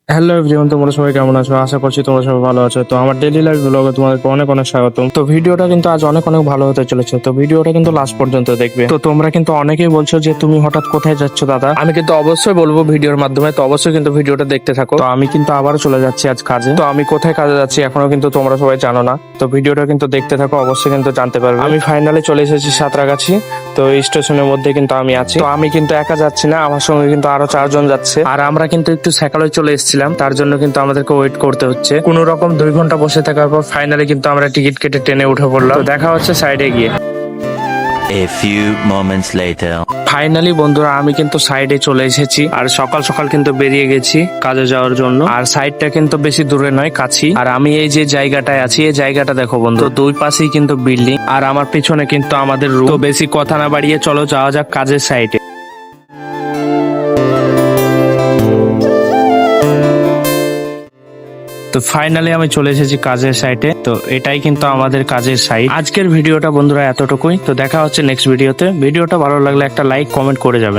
Hello everyone, তোমরা সবাই কেমন আছো? আশা করছি তোমরা সবাই ভালো আছো। তো আমার ডেইলি লাইফ ব্লগে তোমাদেরকে অনেক অনেক স্বাগতম। তো ভিডিওটা কিন্তু আজ অনেক অনেক ভালো হতে চলেছে, তো ভিডিওটা কিন্তু লাস্ট পর্যন্ত দেখবে। তো তোমরা কিন্তু অনেকেই বলছো যে তুমি হঠাৎ কোথায় যাচ্ছ দাদা। আমি কিন্তু অবশ্যই বলবো ভিডিওর মাধ্যমে, তো অবশ্যই কিন্তু ভিডিওটা দেখতে থাকো। তো আমি কিন্তু আবারও চলে যাচ্ছি আজ কাজে। তো আমি কোথায় কাজে যাচ্ছি এখনো কিন্তু তোমরা সবাই জানো না, তো ভিডিওটা কিন্তু দেখতে থাকো, অবশ্যই কিন্তু জানতে পারবে। আমি ফাইনালি চলে এসেছি সাঁতরাগাছি। তো স্টেশনের মধ্যে কিন্তু আমি আছি। তো আমি কিন্তু একা যাচ্ছি না, আমার সঙ্গে কিন্তু আরো 4 জন যাচ্ছে। আর আমরা কিন্তু একটু সকালে চলে এসেছিলাম, তার জন্য কিন্তু আমাদেরকে ওয়েট করতে হচ্ছে। কোন রকম 2 ঘন্টা বসে থাকার পর ফাইনালি কিন্তু আমরা টিকিট কেটে ট্রেনে উঠে পড়লাম। তো দেখা হচ্ছে সাইডে গিয়ে। A few moments later. Finally বন্ধুরা আমি কিন্তু সাইডে চলে এসেছি, আর সকাল সকাল কিন্তু বেরিয়ে গেছি কাজে যাওয়ার জন্য। আর সাইডটা কিন্তু বেশি দূরে নয়, কাছেই। আর আমি এই যে জায়গাটায় আছি, এই জায়গাটা দেখো বন্ধু, তো দুই পাশেই কিন্তু বিল্ডিং, আর আমার পিছনে কিন্তু আমাদের রুম। তো বেশি কথা না বাড়িয়ে চলো যাওয়া যাক কাজের সাইডে। তো ফাইনালি আমি চলে এসেছি কাজের সাইটে। তো এটাই কিন্তু আমাদের কাজের সাইট। আজকের ভিডিওটা বন্ধুরা এতটুকুই। তো দেখা হচ্ছে নেক্সট ভিডিওতে। ভিডিওটা ভালো লাগলে একটা লাইক কমেন্ট করে যাবে।